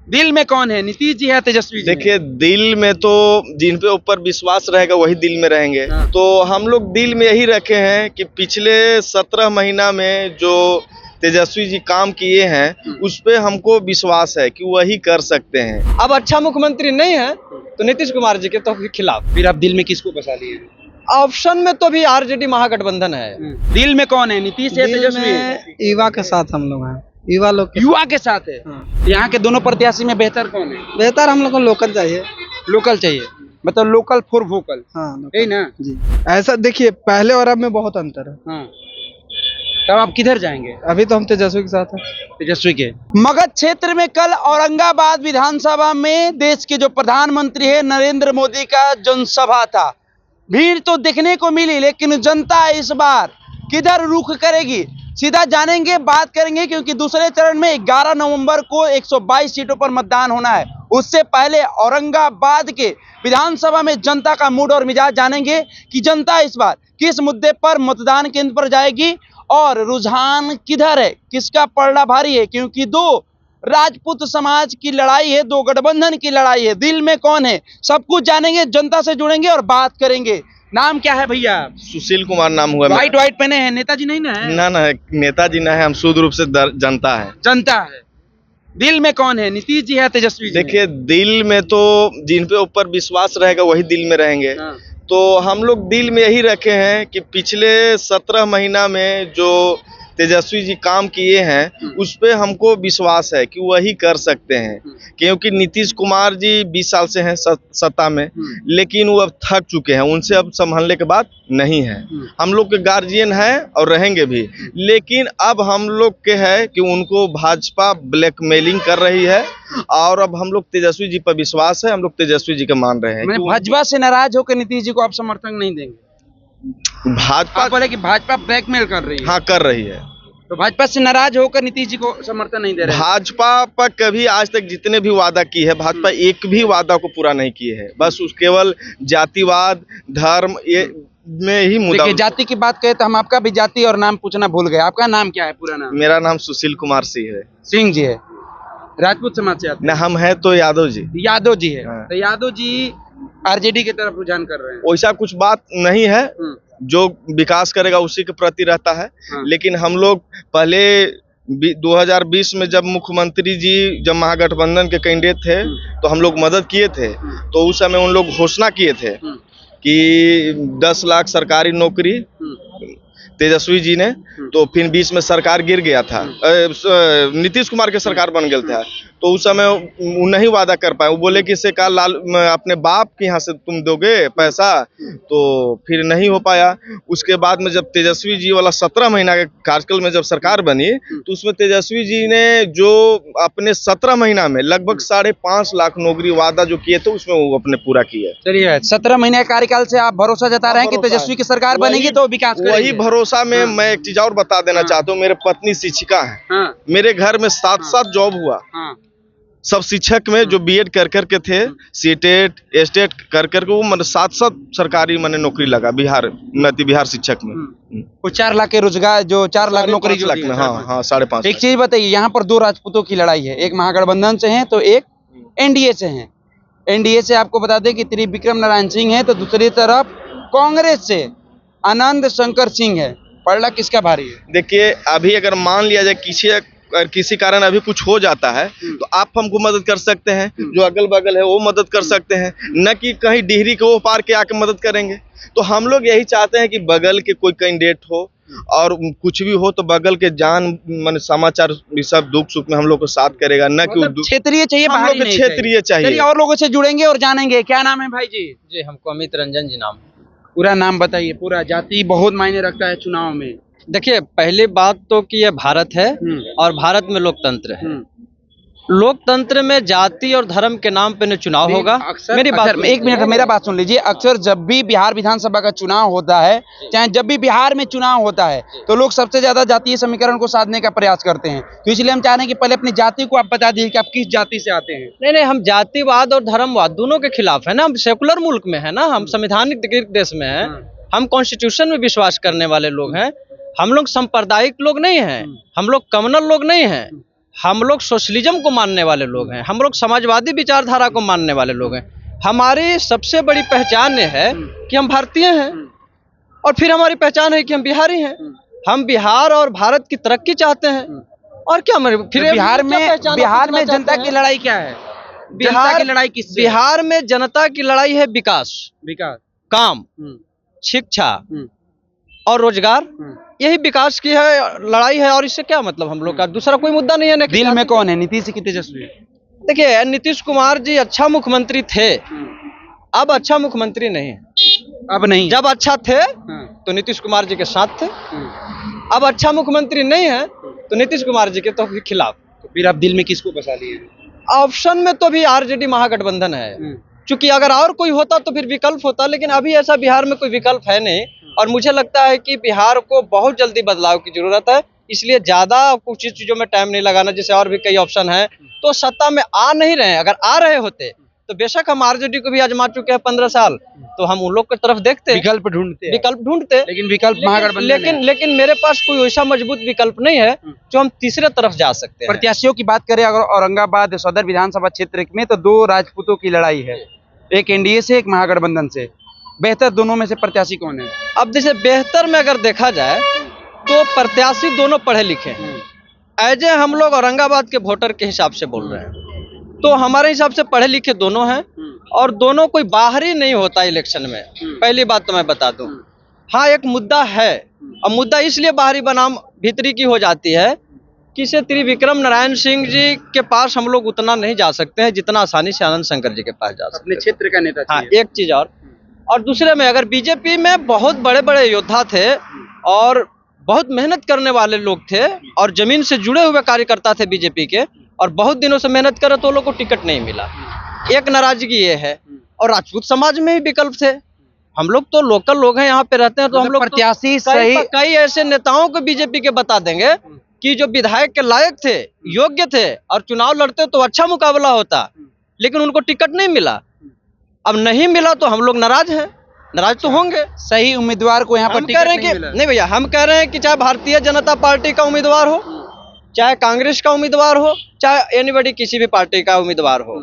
दिल में कौन है, नीतीश जी है तेजस्वी जी है? देखिए, दिल में तो जिन पे ऊपर विश्वास रहेगा वही दिल में रहेंगे। हाँ। तो हम लोग दिल में यही रखे हैं कि पिछले 17 महीना में जो तेजस्वी जी काम किए हैं उस पे हमको विश्वास है कि वही कर सकते हैं। अब अच्छा मुख्यमंत्री नहीं है तो नीतीश कुमार जी के तो खिलाफ। फिर आप दिल में किसको बसा लिए? ऑप्शन में तो भी आरजेडी महागठबंधन है। दिल में कौन है, नीतीश है तेजस्वी है? युवा के साथ हम लोग हैं, युवा लोग युवा के साथ है। यहाँ के दोनों प्रत्याशी में बेहतर कौन है? बेहतर हम लोग को लोकल चाहिए। लोकल चाहिए, मतलब लोकल फॉर वोकल, हाँ यही ना? जी। ऐसा देखिए, पहले और अब में बहुत अंतर है। हाँ, तब आप किधर जाएंगे? अभी तो हम तेजस्वी के साथ हैं। तेजस्वी के। मगध क्षेत्र में कल औरंगाबाद विधानसभा में देश के जो प्रधानमंत्री है नरेंद्र मोदी का जनसभा था। भीड़ तो देखने को मिली, लेकिन जनता इस बार किधर रुख करेगी, सीधा जानेंगे, बात करेंगे, क्योंकि दूसरे चरण में 11 नवंबर को 122 सीटों पर मतदान होना है। उससे पहले औरंगाबाद के विधानसभा में जनता का मूड और मिजाज जानेंगे कि जनता इस बार किस मुद्दे पर मतदान केंद्र पर जाएगी और रुझान किधर है, किसका पलड़ा भारी है, क्योंकि दो राजपूत समाज की लड़ाई है, दो गठबंधन की लड़ाई है। दिल में कौन है, सब कुछ जानेंगे, जनता से जुड़ेंगे और बात करेंगे। नाम क्या है भैया? सुशील कुमार नाम हुआ। व्हाइट व्हाइट पहने हैं, नेताजी नहीं ना है? ना नेताजी ना है, हम शुद्ध रूप से जनता है। जनता है। दिल में कौन है, नीतीश जी है तेजस्वी जी है? देखिए, दिल में तो जिन पे ऊपर विश्वास रहेगा वही दिल में रहेंगे। हाँ। तो हम लोग दिल में यही रखे हैं कि पिछले 17 महीना में जो तेजस्वी जी काम किए हैं उस पे हमको विश्वास है कि वही कर सकते हैं। क्योंकि नीतीश कुमार जी 20 साल से हैं सत्ता में, लेकिन वो अब थक चुके हैं, उनसे अब संभालने के बाद नहीं है। हम लोग के गार्जियन हैं और रहेंगे भी, लेकिन अब हम लोग के है कि उनको भाजपा ब्लैकमेलिंग कर रही है और अब हम लोग तेजस्वी जी पर विश्वास है, हम लोग तेजस्वी जी के मान रहे हैं। भाजपा से नाराज होकर नीतीश जी को आप समर्थन नहीं देंगे? भाजपा बोले कि भाजपा ब्लैकमेल कर रही है। हाँ, कर रही है। तो भाजपा से नाराज होकर नीतीश जी को समर्थन नहीं दे रहे? भाजपा पर कभी आज तक जितने भी वादा की है, भाजपा एक भी वादा को पूरा नहीं किए है। बस उस केवल जातिवाद, धर्म ये में ही मुद्दा। देखिए, जाति की बात करें तो हम आपका भी जाति और नाम पूछना भूल गए। आपका नाम क्या है, पूरा नाम? मेरा नाम सुशील कुमार सिंह है। सिंह जी है, राजपूत समाज से आते न, हम है तो यादव जी। यादव जी है। हाँ। तो यादव जी आरजेडी की तरफ रुझान कर रहे हैं। वैसा कुछ बात नहीं है, जो विकास करेगा उसी के प्रति रहता है। लेकिन हम लोग पहले 2020 में जब मुख्यमंत्री जी जब महागठबंधन के कैंडिडेट थे तो हम लोग मदद किए थे। तो उस समय उन लोग घोषणा किए थे कि 10 लाख सरकारी नौकरी तेजस्वी जी ने। तो फिर बीच में सरकार गिर गया था, नीतीश कुमार के सरकार बन गया था। तो उस समय वो नहीं वादा कर पाए। वो बोले कि इससे कहा अपने बाप के यहाँ से तुम दोगे पैसा, तो फिर नहीं हो पाया। उसके बाद में जब तेजस्वी जी वाला 17 महीना के कार्यकाल में जब सरकार बनी तो उसमें तेजस्वी जी ने जो अपने 17 महीना में लगभग 5.5 लाख नौकरी वादा जो किए थे उसमें वो अपने पूरा किए। चलिए, 17 महीने कार्यकाल से आप भरोसा जता रहे हैं कि तेजस्वी की सरकार बनेगी तो विकास करेंगे। वही भरोसा में मैं एक चीज और बता देना चाहता हूँ। मेरे पत्नी शिक्षिका है। मेरे घर में 7 जॉब हुआ। सब शिक्षक में जो बीएड कर के थे, सीटेट एस्टेट कर के वो 7 सरकारी नौकरी लगा बिहार शिक्षक में। वो 4 लाख के रोजगार, जो 4 लाख नौकरी जो में। हाँ, 5.5। एक चीज बताइए, यहाँ पर 2 राजपूतों की लड़ाई है, एक महागठबंधन से है तो एक एनडीए से है। एनडीए से आपको बता दें कि त्रिविक्रम नारायण सिंह है, तो दूसरी तरफ कांग्रेस से आनंद शंकर सिंह है। पलड़ा किसका भारी है? देखिए, अभी अगर मान लिया जाए किसी कारण अभी कुछ हो जाता है तो आप हमको मदद कर सकते हैं, जो अगल बगल है वो मदद कर सकते हैं, न कि कहीं डिहरी के वो पार के आके मदद करेंगे। तो हम लोग यही चाहते हैं कि बगल के कोई कैंडिडेट हो और कुछ भी हो तो बगल के समाचार सब दुख सुख में हम लोग को साथ करेगा, न कि क्षेत्रीय चाहिए, हम लोग क्षेत्रीय चाहिए। और लोगों से जुड़ेंगे और जानेंगे। क्या नाम है भाई जी? जी, हमको अमित रंजन जी नाम। पूरा नाम बताइए। पूरा जाति बहुत मायने रखता है चुनाव में। देखिए, पहली बात तो कि यह भारत है और भारत में लोकतंत्र है। लोकतंत्र में जाति और धर्म के नाम पे न चुनाव होगा। मेरी बात, एक मिनट, मेरा बात सुन लीजिए। अक्सर जब भी बिहार विधानसभा का चुनाव होता है, चाहे जब भी बिहार में चुनाव होता है, तो लोग सबसे ज्यादा जातीय समीकरण को साधने का प्रयास करते हैं। तो इसलिए हम चाह रहे हैं कि पहले अपनी जाति को आप बता दीजिए कि आप किस जाति से आते हैं। नहीं, हम जातिवाद और धर्मवाद दोनों के खिलाफ है ना। हम सेकुलर मुल्क में है ना, हम संवैधानिक देश में है, हम कॉन्स्टिट्यूशन में विश्वास करने वाले लोग हैं। हम लोग सांप्रदायिक लोग नहीं हैं, हम लोग कम्युनल लोग नहीं हैं। हम लोग सोशलिज्म को मानने वाले लोग हैं, हम लोग समाजवादी विचारधारा को मानने वाले लोग हैं। हमारी सबसे बड़ी पहचान ये है कि हम भारतीय हैं, और फिर हमारी पहचान है कि हम बिहारी हैं। हम बिहार और भारत की तरक्की चाहते हैं। और क्या हमारे फिर बिहार में जनता की लड़ाई क्या है? जनता की लड़ाई किससे? बिहार में जनता की लड़ाई है विकास, काम, शिक्षा और रोजगार। यही विकास की है लड़ाई है, और इससे क्या मतलब हम लोग का दूसरा कोई मुद्दा नहीं है। दिल में कौन है, नीतीश की तेजस्वी? देखिए, नीतीश कुमार जी अच्छा मुख्यमंत्री थे, अब अच्छा मुख्यमंत्री नहीं है। अब नहीं, जब अच्छा थे तो नीतीश कुमार जी के साथ थे, अब अच्छा मुख्यमंत्री नहीं है तो नीतीश कुमार जी के तो खिलाफ। तो फिर आप दिल में किसको बसा लिए? ऑप्शन में तो भी आरजेडी महागठबंधन है, क्योंकि अगर और कोई होता तो फिर विकल्प होता, लेकिन अभी ऐसा बिहार में कोई विकल्प है नहीं। और मुझे लगता है कि बिहार को बहुत जल्दी बदलाव की जरूरत है, इसलिए ज्यादा कुछ चीजों में टाइम नहीं लगाना। जैसे और भी कई ऑप्शन है तो सत्ता में आ नहीं रहे हैं, अगर आ रहे होते तो बेशक हम आरजेडी को भी आजमा चुके हैं 15 साल, तो हम उन लोग की तरफ देखते, विकल्प ढूंढते, लेकिन विकल्प महागठबंधन लेकिन मेरे पास कोई वैसा मजबूत विकल्प नहीं है जो हम तीसरे तरफ जा सकते हैं। प्रत्याशियों की बात करें अगर औरंगाबाद सदर विधानसभा क्षेत्र में, तो 2 राजपूतों की लड़ाई है, एक एनडीए से, एक महागठबंधन से। बेहतर दोनों में से प्रत्याशी कौन है? अब जैसे बेहतर में अगर देखा जाए तो प्रत्याशी दोनों पढ़े लिखे हैं। एज ए हम लोग औरंगाबाद के वोटर के हिसाब से बोल रहे हैं, तो हमारे हिसाब से पढ़े लिखे दोनों हैं, और दोनों कोई बाहरी नहीं होता इलेक्शन में। पहली बात तो मैं बता दूं। हाँ, एक मुद्दा है, और मुद्दा इसलिए बाहरी बनाम भीतरी की हो जाती है कि से त्रिविक्रम नारायण सिंह जी के पास हम लोग उतना नहीं जा सकते हैं जितना आसानी से आनंद शंकर जी के पास जा सकते हैं। अपने क्षेत्र का नेता। हाँ, एक चीज और दूसरे में अगर बीजेपी में बहुत बड़े बड़े योद्धा थे और बहुत मेहनत करने वाले लोग थे और जमीन से जुड़े हुए कार्यकर्ता थे बीजेपी के, और बहुत दिनों से मेहनत करे तो लोग को टिकट नहीं मिला। एक नाराजगी ये है, और राजपूत समाज में भी विकल्प थे। हम लोग तो लोकल लोग हैं, यहाँ पे रहते हैं, तो हम लोग प्रत्याशी तो कई ऐसे नेताओं को बीजेपी के बता देंगे कि जो विधायक के लायक थे, योग्य थे, और चुनाव लड़ते तो अच्छा मुकाबला होता, लेकिन उनको टिकट नहीं मिला। अब नहीं मिला तो हम लोग नाराज हैं, नाराज तो होंगे। सही उम्मीदवार को यहाँ पर कह रहे हैं कि नहीं भैया, हम कह रहे हैं कि चाहे भारतीय जनता पार्टी का उम्मीदवार हो, चाहे कांग्रेस का उम्मीदवार हो, चाहे एनीबॉडी किसी भी पार्टी का उम्मीदवार हो,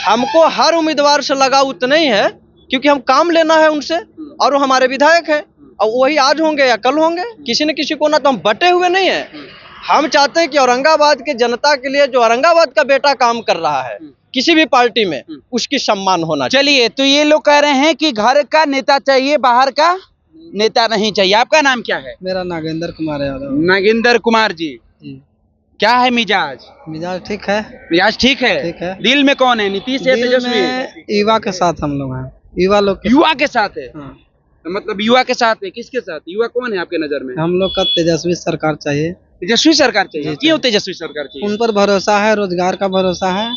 हमको हर उम्मीदवार से लगा उतना ही है, क्योंकि हम काम लेना है उनसे, और वो हमारे विधायक हैं, और वही आज होंगे या कल होंगे, किसी न किसी को ना। तो हम बटे हुए नहीं है। हम चाहते हैं कि औरंगाबाद के जनता के लिए जो औरंगाबाद का बेटा काम कर रहा है किसी भी पार्टी में, उसकी सम्मान होना चाहिए। चलिए, तो ये लोग कह रहे हैं कि घर का नेता चाहिए, बाहर का नेता नहीं चाहिए। आपका नाम क्या है? मेरा नागेंद्र कुमार यादव। नागेंद्र कुमार जी, क्या है मिजाज? मिजाज ठीक है। मिजाज ठीक है। ठीक है। दिल में कौन है, नीतीश या तेजस्वी? युवा के साथ हम लोग हैं, युवा लोग युवा के साथ है। हाँ। तो मतलब युवा के साथ है, किसके साथ? युवा कौन है आपके नजर में? हम लोग का तेजस्वी सरकार चाहिए। तेजस्वी सरकार चाहिए। क्यों तेजस्वी सरकार चाहिए? उन पर भरोसा है, रोजगार का भरोसा है।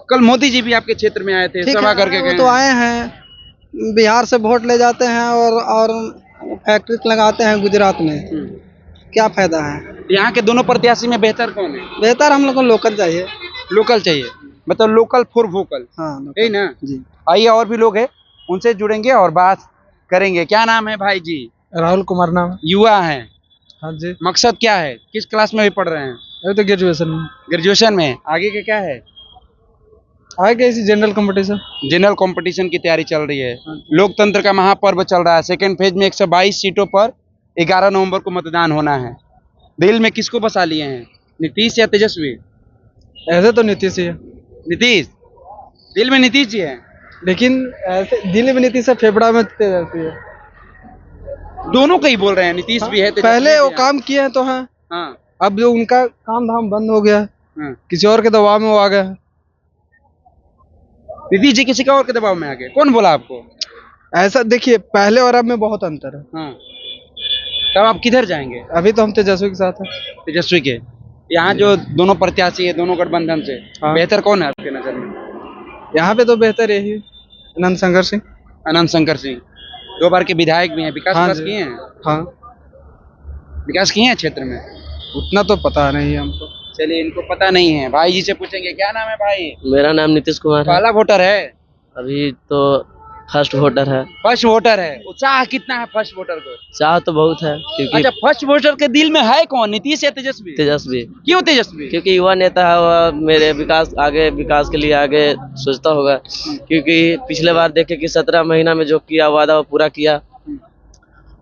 कल मोदी जी भी आपके क्षेत्र में आए थे, सभा करके वो गए। तो आए हैं, बिहार से वोट ले जाते हैं और फैक्ट्री लगाते हैं गुजरात में, क्या फायदा है? यहाँ के दोनों प्रत्याशी में बेहतर कौन है? बेहतर हम लोग को लोकल चाहिए। लोकल चाहिए, मतलब लोकल फॉर वोकल। हाँ, यही ना जी। आइए, और भी लोग हैं, उनसे जुड़ेंगे और बात करेंगे। क्या नाम है भाई जी? राहुल कुमार नाम। युवा हैं। हाँ जी। मकसद क्या है? किस क्लास में भी पढ़ रहे हैं? अभी तो ग्रेजुएशन में। ग्रेजुएशन में। आगे के क्या है? आगे इसी जनरल कंपटीशन। जनरल कंपटीशन की तैयारी चल रही है। लोकतंत्र का महापर्व चल रहा है। सेकंड फेज में 122 सीटों पर 11 नवंबर को मतदान होना है। दिल में किसको बसा लिए हैं, नीतीश या तेजस्वी? ऐसे तो नीतीश ही है। नीतीश, दिल में नीतीश जी है, लेकिन ऐसे दिल में नीतीश है, फेफड़ा में तेजस्वी है। दोनों का ही बोल रहे हैं, नीतीश भी है, तेजस्वी पहले वो भी है। काम किए हैं तो हैं। हाँ, अब जो उनका काम धाम बंद हो गया है, हाँ। किसी और के दबाव में वो आ गया है। नीतीश जी किसी का और के दबाव में आ गए? कौन बोला आपको? ऐसा देखिए, पहले और अब में बहुत अंतर है। हाँ, तब आप किधर जाएंगे? अभी तो हम तेजस्वी के साथ हैं। तेजस्वी के। यहाँ जो दोनों प्रत्याशी है, दोनों गठबंधन से, हाँ। बेहतर कौन है आपके नजर में? यहाँ पे तो बेहतर यही है, अनंत शंकर सिंह। अनंत शंकर सिंह 2 बार के विधायक भी हैं। विकास हाँ विकास जी। किए हैं? हाँ, विकास किए हैं क्षेत्र में? उतना तो पता नहीं है हमको। चलिए, इनको पता नहीं है, भाई जी से पूछेंगे। क्या नाम है भाई? मेरा नाम नीतीश कुमार है। पहला वोटर है। अभी तो फर्स्ट वोटर है। फर्स्ट वोटर है, उत्साह कितना है फर्स्ट वोटर को? चाह तो बहुत है क्योंकि अच्छा, फर्स्ट वोटर के दिल में है कौन, नीतीश या तेजस्वी? तेजस्वी, क्यों तेजस्वी? क्योंकि युवा नेता है वह मेरे विकास के लिए आगे सोचता होगा। क्योंकि पिछले बार देखे कि 17 महीना में जो किया वादा वो पूरा किया।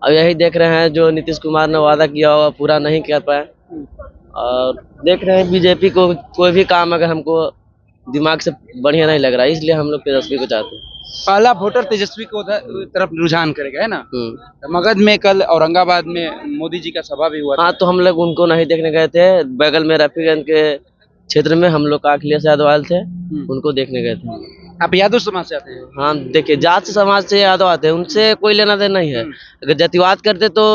अब यही देख रहे हैं जो नीतीश कुमार ने वादा किया वो पूरा नहीं कर पाए। और देख रहे हैं बीजेपी को कोई भी काम अगर हमको दिमाग से बढ़िया नहीं लग रहा है, इसलिए हम लोग तेजस्वी को चाहते हैं। पहला वोटर तेजस्वी को उधर तरफ रुझान करेगा, है ना? तो मगध में कल औरंगाबाद में मोदी जी का सभा भी हुआ था। हाँ, तो हम लोग उनको नहीं देखने गए थे। बगल में रफीगंज के क्षेत्र में हम लोग का अखिलेश यादव थे, उनको देखने गए थे। आप यादव समाज से आते हैं? हाँ, देखिए जाट समाज से यादव आते हैं, उनसे कोई लेना देना नहीं है। अगर जातिवाद करते तो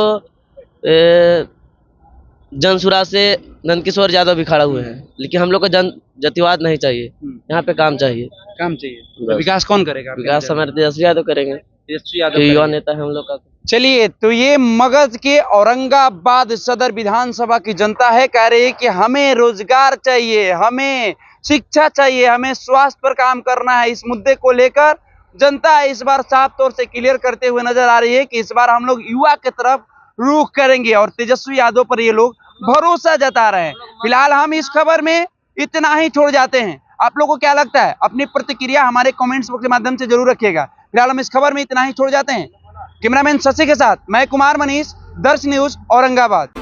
जनसुराज से नंदकिशोर यादव भी खड़ा हुए हैं, लेकिन हम लोग को जातिवाद नहीं चाहिए, यहाँ पे काम चाहिए। काम चाहिए तो विकास कौन करेगा? विकास हमारे तेजस्वी यादव करेंगे, तेजस्वी यादव युवा करेंगे। नेता है हम लोग का। चलिए, तो ये मगध के औरंगाबाद सदर विधानसभा की जनता है, कह रही है कि हमें रोजगार चाहिए, हमें शिक्षा चाहिए, हमें स्वास्थ्य पर काम करना है। इस मुद्दे को लेकर जनता इस बार साफ तौर से क्लियर करते हुए नजर आ रही है कि इस बार हम लोग युवा की तरफ रुख करेंगे और तेजस्वी यादव पर ये लोग भरोसा जता रहे हैं। फिलहाल हम इस खबर में इतना ही छोड़ जाते हैं। आप लोगों को क्या लगता है, अपनी प्रतिक्रिया हमारे कमेंट्स बॉक्स के माध्यम से जरूर रखिएगा। फिलहाल हम इस खबर में इतना ही छोड़ जाते हैं। कैमरामैन शशि के साथ मैं कुमार मनीष, दर्श न्यूज, औरंगाबाद।